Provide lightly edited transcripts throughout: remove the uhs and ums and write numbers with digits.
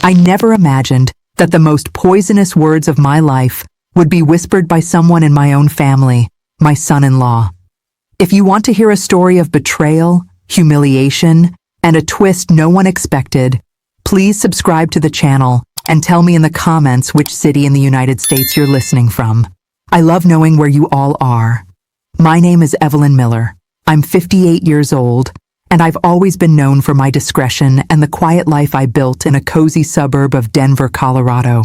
I never imagined that the most poisonous words of my life would be whispered by someone in my own family, my son-in-law. If you want to hear a story of betrayal, humiliation, and a twist no one expected, please subscribe to the channel and tell me in the comments which city in the United States you're listening from. I love knowing where you all are. My name is Evelyn Miller. I'm 58 years old, and I've always been known for my discretion and the quiet life I built in a cozy suburb of Denver, Colorado.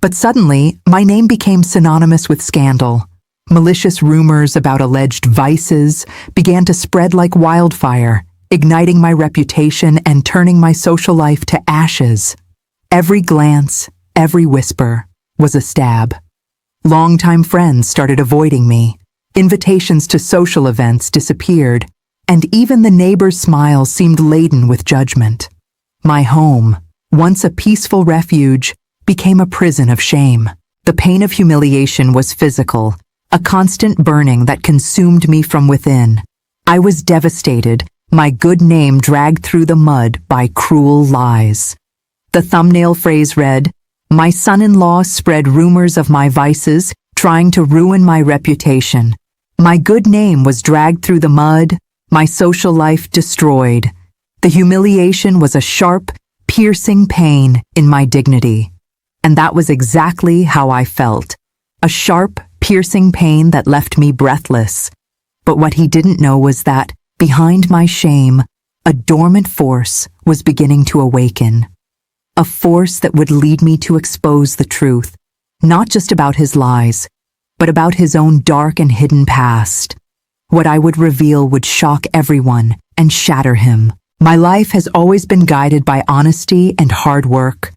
But suddenly, my name became synonymous with scandal. Malicious rumors about alleged vices began to spread like wildfire, igniting my reputation and turning my social life to ashes. Every glance, every whisper, was a stab. Longtime friends started avoiding me. Invitations to social events disappeared, and even the neighbors' smiles seemed laden with judgment. My home, once a peaceful refuge, became a prison of shame. The pain of humiliation was physical, a constant burning that consumed me from within. I was devastated, my good name dragged through the mud by cruel lies. The thumbnail phrase read, "My son-in-law spread rumors of my vices, trying to ruin my reputation. My good name was dragged through the mud, my social life destroyed. The humiliation was a sharp, piercing pain in my dignity." And that was exactly how I felt. A sharp, piercing pain that left me breathless. But what he didn't know was that, behind my shame, a dormant force was beginning to awaken. A force that would lead me to expose the truth, not just about his lies, but about his own dark and hidden past. What I would reveal would shock everyone and shatter him. My life has always been guided by honesty and hard work.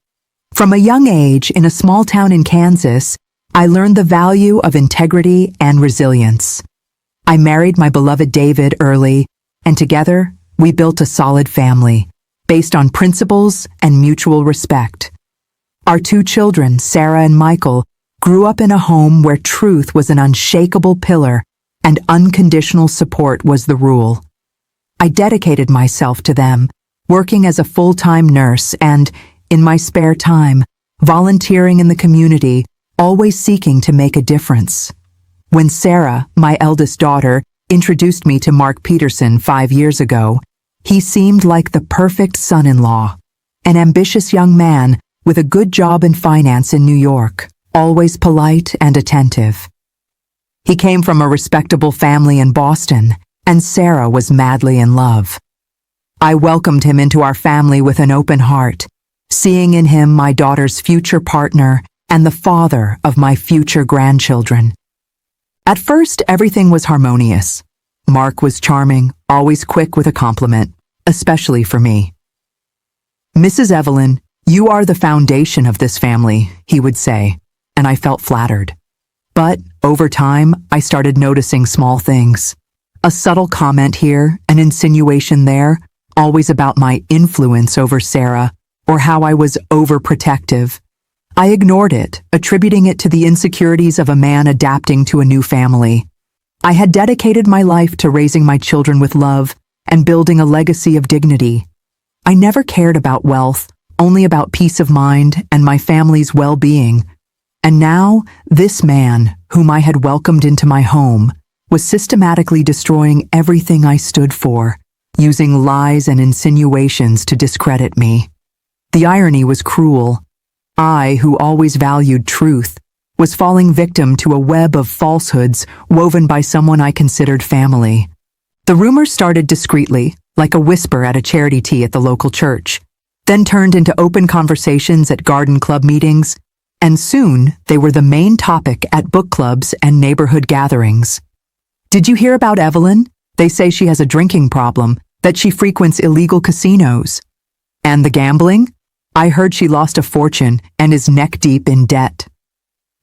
From a young age, in a small town in Kansas, I learned the value of integrity and resilience. I married my beloved David early, and together, we built a solid family, based on principles and mutual respect. Our two children, Sarah and Michael, grew up in a home where truth was an unshakable pillar and unconditional support was the rule. I dedicated myself to them, working as a full-time nurse and, in my spare time, volunteering in the community, always seeking to make a difference. When Sarah, my eldest daughter, introduced me to Mark Peterson 5 years ago, he seemed like the perfect son-in-law, an ambitious young man with a good job in finance in New York, always polite and attentive. He came from a respectable family in Boston, and Sarah was madly in love. I welcomed him into our family with an open heart, seeing in him my daughter's future partner and the father of my future grandchildren. At first, everything was harmonious. Mark was charming, always quick with a compliment, especially for me. "Mrs. Evelyn, you are the foundation of this family," he would say, and I felt flattered. But, over time, I started noticing small things. A subtle comment here, an insinuation there, always about my influence over Sarah, or how I was overprotective. I ignored it, attributing it to the insecurities of a man adapting to a new family. I had dedicated my life to raising my children with love and building a legacy of dignity. I never cared about wealth, only about peace of mind and my family's well-being. And now, this man, whom I had welcomed into my home, was systematically destroying everything I stood for, using lies and insinuations to discredit me. The irony was cruel. I, who always valued truth, was falling victim to a web of falsehoods woven by someone I considered family. The rumors started discreetly, like a whisper at a charity tea at the local church, then turned into open conversations at garden club meetings, and soon they were the main topic at book clubs and neighborhood gatherings. "Did you hear about Evelyn? They say she has a drinking problem, that she frequents illegal casinos. And the gambling? I heard she lost a fortune and is neck-deep in debt."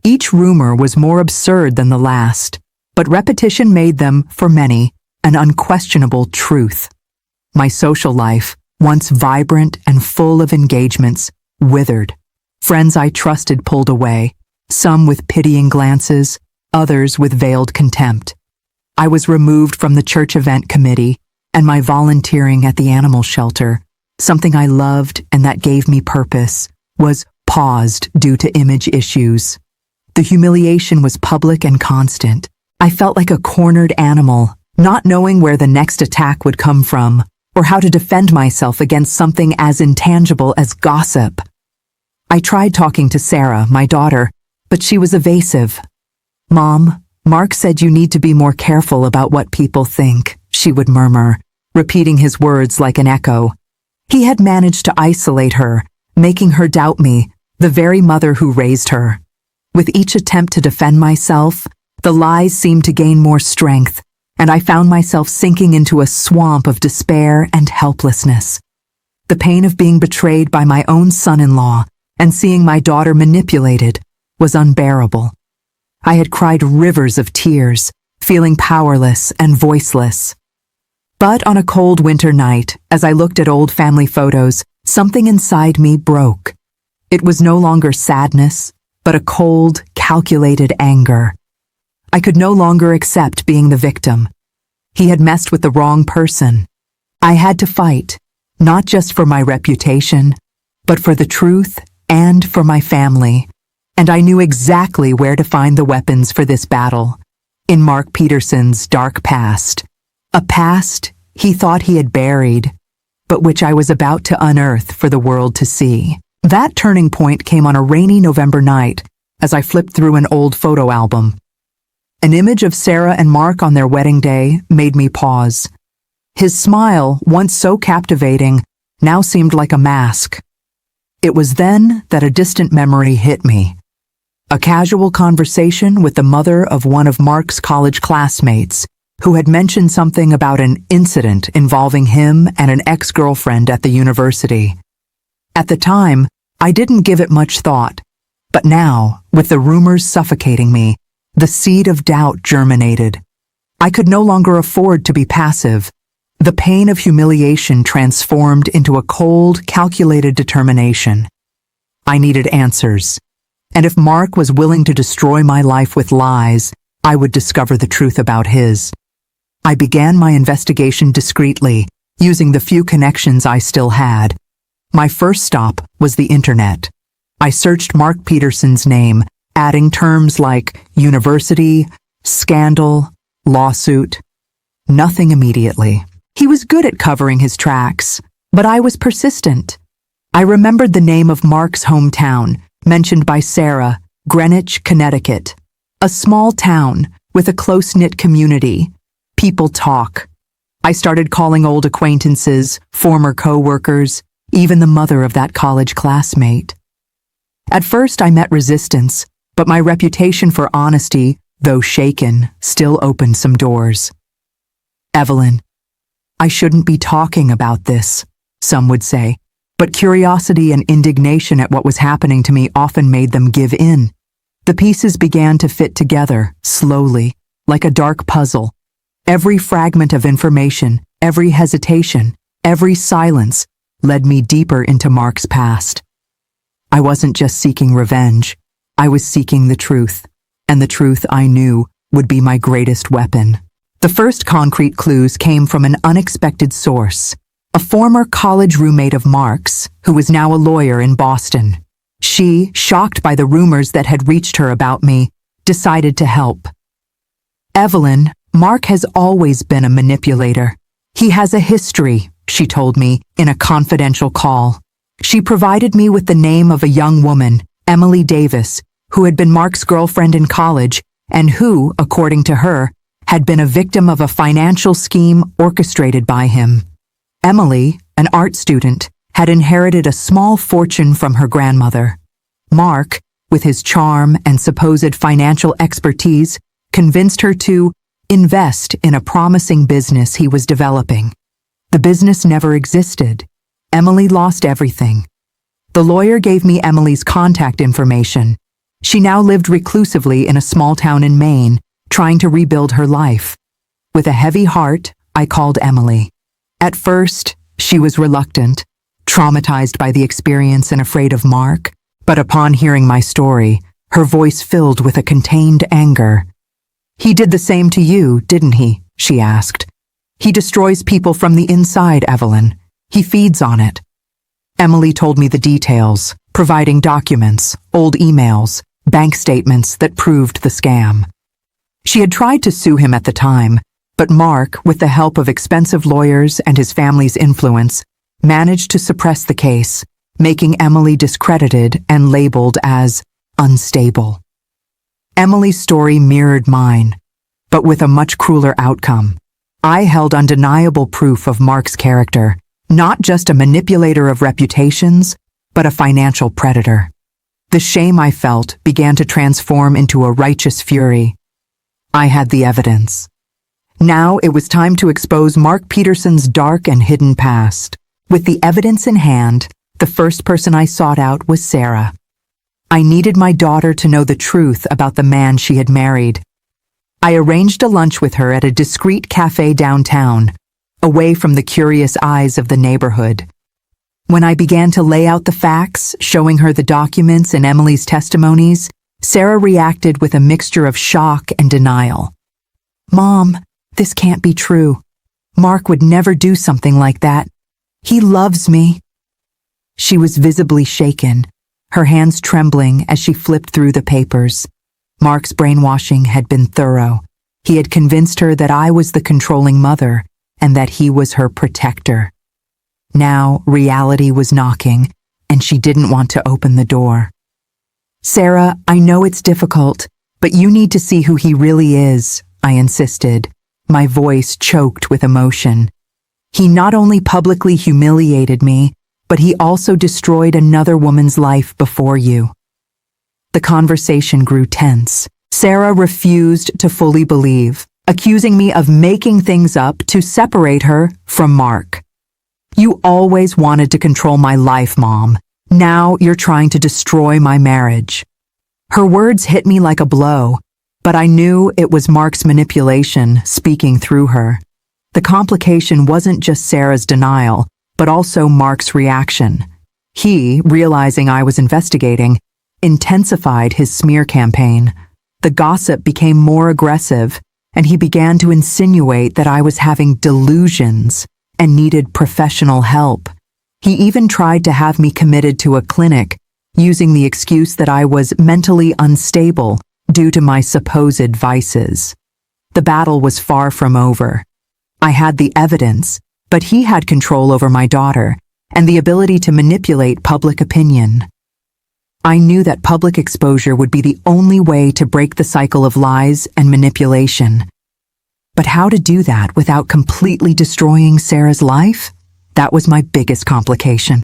Each rumor was more absurd than the last, but repetition made them, for many, an unquestionable truth. My social life, once vibrant and full of engagements, withered. Friends I trusted pulled away, some with pitying glances, others with veiled contempt. I was removed from the church event committee and my volunteering at the animal shelter, something I loved and that gave me purpose, was paused due to image issues. The humiliation was public and constant. I felt like a cornered animal, not knowing where the next attack would come from, or how to defend myself against something as intangible as gossip. I tried talking to Sarah, my daughter, but she was evasive. "Mom, Mark said you need to be more careful about what people think," she would murmur, repeating his words like an echo. He had managed to isolate her, making her doubt me, the very mother who raised her. With each attempt to defend myself, the lies seemed to gain more strength, and I found myself sinking into a swamp of despair and helplessness. The pain of being betrayed by my own son-in-law and seeing my daughter manipulated was unbearable. I had cried rivers of tears, feeling powerless and voiceless. But on a cold winter night, as I looked at old family photos, something inside me broke. It was no longer sadness, but a cold, calculated anger. I could no longer accept being the victim. He had messed with the wrong person. I had to fight, not just for my reputation, but for the truth and for my family. And I knew exactly where to find the weapons for this battle. In Mark Peterson's dark past. A past he thought he had buried, but which I was about to unearth for the world to see. That turning point came on a rainy November night as I flipped through an old photo album. An image of Sarah and Mark on their wedding day made me pause. His smile, once so captivating, now seemed like a mask. It was then that a distant memory hit me. A casual conversation with the mother of one of Mark's college classmates, who had mentioned something about an incident involving him and an ex-girlfriend at the university. At the time, I didn't give it much thought, but now, with the rumors suffocating me, the seed of doubt germinated. I could no longer afford to be passive. The pain of humiliation transformed into a cold, calculated determination. I needed answers, and if Mark was willing to destroy my life with lies, I would discover the truth about his. I began my investigation discreetly, using the few connections I still had. My first stop was the internet. I searched Mark Peterson's name, adding terms like university, scandal, lawsuit. Nothing immediately. He was good at covering his tracks, but I was persistent. I remembered the name of Mark's hometown, mentioned by Sarah, Greenwich, Connecticut. A small town with a close-knit community. People talk. I started calling old acquaintances, former co-workers, even the mother of that college classmate. At first I met resistance, but my reputation for honesty, though shaken, still opened some doors. "Evelyn, I shouldn't be talking about this," some would say, but curiosity and indignation at what was happening to me often made them give in. The pieces began to fit together, slowly, like a dark puzzle. Every fragment of information, every hesitation, every silence led me deeper into Mark's past. I wasn't just seeking revenge. I was seeking the truth, and the truth I knew would be my greatest weapon. The first concrete clues came from an unexpected source, a former college roommate of Mark's, who was now a lawyer in Boston. She, shocked by the rumors that had reached her about me, decided to help. "Evelyn, Mark has always been a manipulator. He has a history," she told me in a confidential call. She provided me with the name of a young woman, Emily Davis, who had been Mark's girlfriend in college and who, according to her, had been a victim of a financial scheme orchestrated by him. Emily, an art student, had inherited a small fortune from her grandmother. Mark, with his charm and supposed financial expertise, convinced her to invest in a promising business he was developing. The business never existed. Emily lost everything. The lawyer gave me Emily's contact information. She now lived reclusively in a small town in Maine, trying to rebuild her life. With a heavy heart, I called Emily. At first, she was reluctant, traumatized by the experience and afraid of Mark, but upon hearing my story, her voice filled with a contained anger. "He did the same to you, didn't he?" she asked. "He destroys people from the inside, Evelyn. He feeds on it." Emily told me the details, providing documents, old emails, bank statements that proved the scam. She had tried to sue him at the time, but Mark, with the help of expensive lawyers and his family's influence, managed to suppress the case, making Emily discredited and labeled as unstable. Emily's story mirrored mine, but with a much crueler outcome. I held undeniable proof of Mark's character, not just a manipulator of reputations, but a financial predator. The shame I felt began to transform into a righteous fury. I had the evidence. Now it was time to expose Mark Peterson's dark and hidden past. With the evidence in hand, the first person I sought out was Sarah. I needed my daughter to know the truth about the man she had married. I arranged a lunch with her at a discreet cafe downtown, away from the curious eyes of the neighborhood. When I began to lay out the facts, showing her the documents and Emily's testimonies, Sarah reacted with a mixture of shock and denial. "Mom, this can't be true. Mark would never do something like that. He loves me." She was visibly shaken, her hands trembling as she flipped through the papers. Mark's brainwashing had been thorough. He had convinced her that I was the controlling mother and that he was her protector. Now reality was knocking, and she didn't want to open the door. "Sarah, I know it's difficult, but you need to see who he really is," I insisted, my voice choked with emotion. "He not only publicly humiliated me, but he also destroyed another woman's life before you." The conversation grew tense. Sarah refused to fully believe, accusing me of making things up to separate her from Mark. "You always wanted to control my life, Mom. Now you're trying to destroy my marriage." Her words hit me like a blow, but I knew it was Mark's manipulation speaking through her. The complication wasn't just Sarah's denial, but also Mark's reaction. He, realizing I was investigating, intensified his smear campaign. The gossip became more aggressive, and he began to insinuate that I was having delusions and needed professional help. He even tried to have me committed to a clinic, using the excuse that I was mentally unstable due to my supposed vices. The battle was far from over. I had the evidence, but he had control over my daughter and the ability to manipulate public opinion. I knew that public exposure would be the only way to break the cycle of lies and manipulation. But how to do that without completely destroying Sarah's life? That was my biggest complication.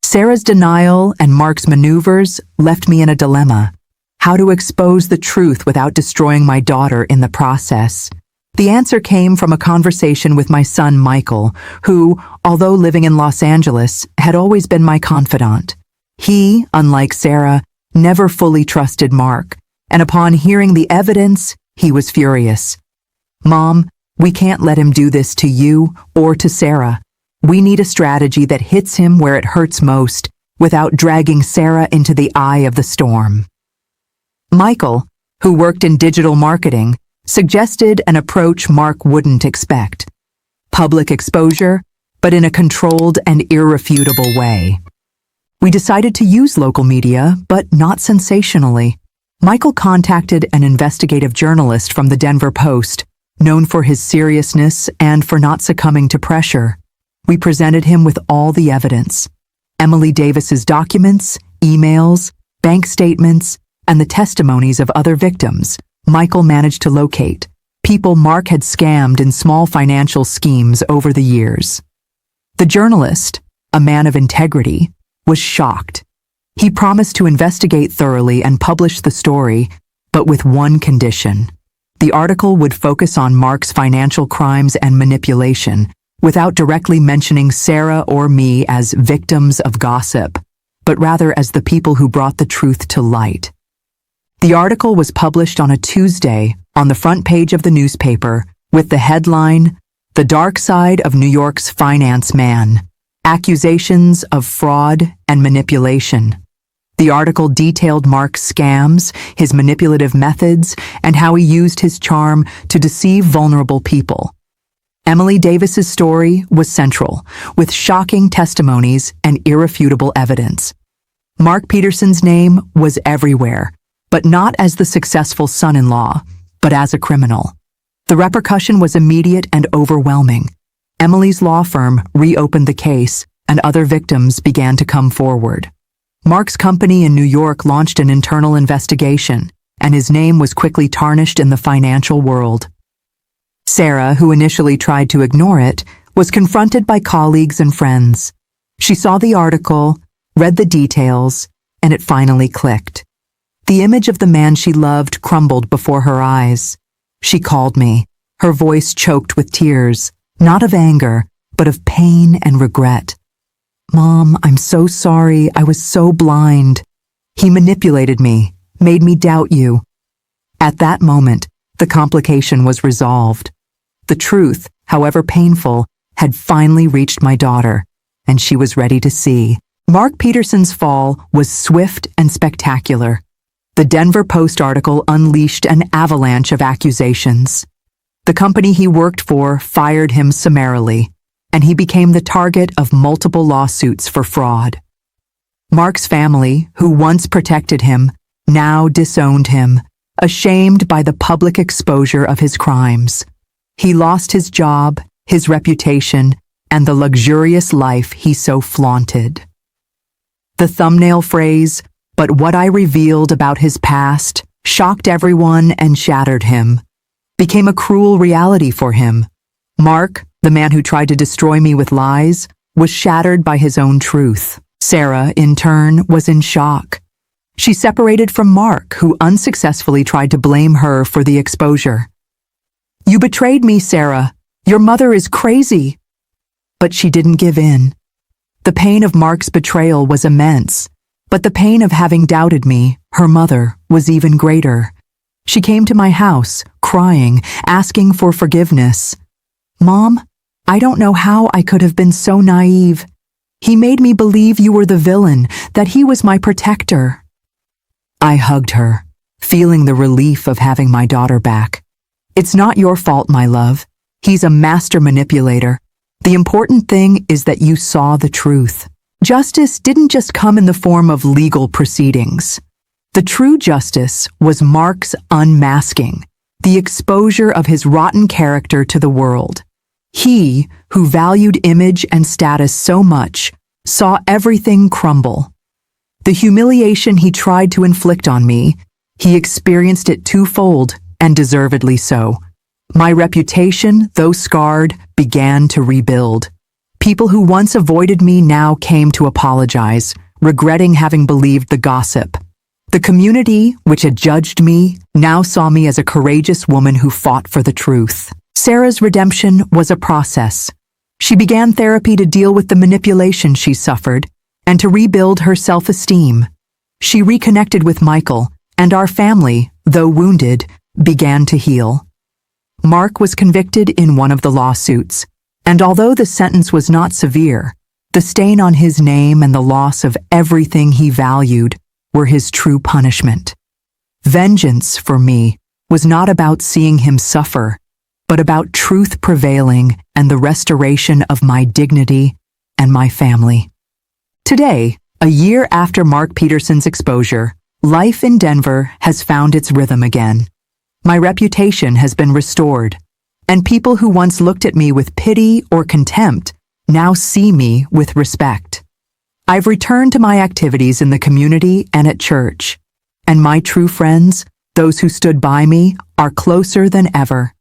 Sarah's denial and Mark's maneuvers left me in a dilemma. How to expose the truth without destroying my daughter in the process? The answer came from a conversation with my son Michael, who, although living in Los Angeles, had always been my confidant. He, unlike Sarah, never fully trusted Mark, and upon hearing the evidence, he was furious. "Mom, we can't let him do this to you or to Sarah. We need a strategy that hits him where it hurts most, without dragging Sarah into the eye of the storm." Michael, who worked in digital marketing, suggested an approach Mark wouldn't expect. Public exposure, but in a controlled and irrefutable way. We decided to use local media, but not sensationally. Michael contacted an investigative journalist from the Denver Post, known for his seriousness and for not succumbing to pressure. We presented him with all the evidence. Emily Davis's documents, emails, bank statements, and the testimonies of other victims Michael managed to locate, people Mark had scammed in small financial schemes over the years. The journalist, a man of integrity, was shocked. He promised to investigate thoroughly and publish the story, but with one condition. The article would focus on Mark's financial crimes and manipulation, without directly mentioning Sarah or me as victims of gossip, but rather as the people who brought the truth to light. The article was published on a Tuesday on the front page of the newspaper with the headline, "The Dark Side of New York's Finance Man: Accusations of Fraud and Manipulation." The article detailed Mark's scams, his manipulative methods, and how he used his charm to deceive vulnerable people. Emily Davis's story was central, with shocking testimonies and irrefutable evidence. Mark Peterson's name was everywhere, but not as the successful son-in-law, but as a criminal. The repercussion was immediate and overwhelming. Emily's law firm reopened the case, and other victims began to come forward. Mark's company in New York launched an internal investigation, and his name was quickly tarnished in the financial world. Sarah, who initially tried to ignore it, was confronted by colleagues and friends. She saw the article, read the details, and it finally clicked. The image of the man she loved crumbled before her eyes. She called me, her voice choked with tears, not of anger, but of pain and regret. "Mom, I'm so sorry. I was so blind. He manipulated me, made me doubt you." At that moment, the complication was resolved. The truth, however painful, had finally reached my daughter, and she was ready to see. Mark Peterson's fall was swift and spectacular. The Denver Post article unleashed an avalanche of accusations. The company he worked for fired him summarily, and he became the target of multiple lawsuits for fraud. Mark's family, who once protected him, now disowned him, ashamed by the public exposure of his crimes. He lost his job, his reputation, and the luxurious life he so flaunted. The thumbnail phrase, "But what I revealed about his past," shocked everyone and shattered him, became a cruel reality for him. Mark, the man who tried to destroy me with lies, was shattered by his own truth. Sarah, in turn, was in shock. She separated from Mark, who unsuccessfully tried to blame her for the exposure. "You betrayed me, Sarah. Your mother is crazy." But she didn't give in. The pain of Mark's betrayal was immense, but the pain of having doubted me, her mother, was even greater. She came to my house, crying, asking for forgiveness. "Mom, I don't know how I could have been so naive. He made me believe you were the villain, that he was my protector." I hugged her, feeling the relief of having my daughter back. "It's not your fault, my love. He's a master manipulator. The important thing is that you saw the truth." Justice didn't just come in the form of legal proceedings. The true justice was Mark's unmasking, the exposure of his rotten character to the world. He, who valued image and status so much, saw everything crumble. The humiliation he tried to inflict on me, he experienced it twofold, and deservedly so. My reputation, though scarred, began to rebuild. People who once avoided me now came to apologize, regretting having believed the gossip. The community, which had judged me, now saw me as a courageous woman who fought for the truth. Sarah's redemption was a process. She began therapy to deal with the manipulation she suffered and to rebuild her self-esteem. She reconnected with Michael, and our family, though wounded, began to heal. Mark was convicted in one of the lawsuits, and although the sentence was not severe, the stain on his name and the loss of everything he valued were his true punishment. Vengeance, for me, was not about seeing him suffer, but about truth prevailing and the restoration of my dignity and my family. Today, a year after Mark Peterson's exposure, life in Denver has found its rhythm again. My reputation has been restored, and people who once looked at me with pity or contempt now see me with respect. I've returned to my activities in the community and at church, and my true friends, those who stood by me, are closer than ever.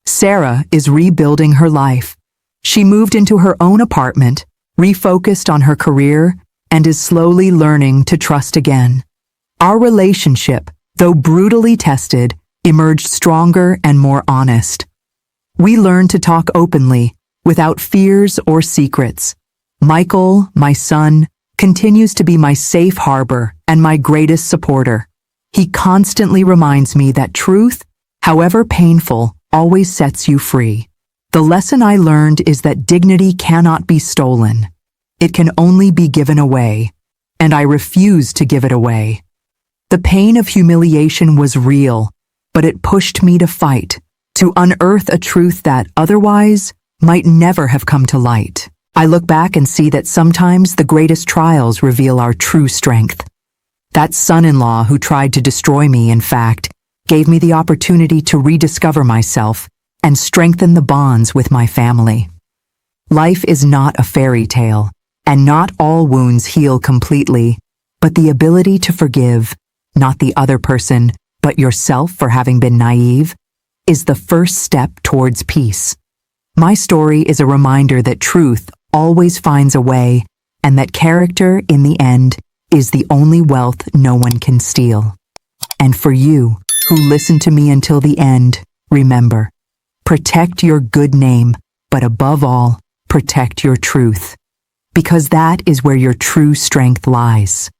Sarah is rebuilding her life. She moved into her own apartment, refocused on her career, and is slowly learning to trust again. Our relationship, though brutally tested, emerged stronger and more honest. We learned to talk openly, without fears or secrets. Michael, my son, continues to be my safe harbor and my greatest supporter. He constantly reminds me that truth, however painful, always sets you free. The lesson I learned is that dignity cannot be stolen. It can only be given away, and I refuse to give it away. The pain of humiliation was real, but it pushed me to fight, to unearth a truth that, otherwise, might never have come to light. I look back and see that sometimes the greatest trials reveal our true strength. That son-in-law who tried to destroy me, in fact, gave me the opportunity to rediscover myself and strengthen the bonds with my family. Life is not a fairy tale, and not all wounds heal completely, but the ability to forgive, not the other person, but yourself for having been naive, is the first step towards peace. My story is a reminder that truth always finds a way, and that character, in the end, is the only wealth no one can steal. And for you, who listened to me until the end, remember, protect your good name, but above all, protect your truth. Because that is where your true strength lies.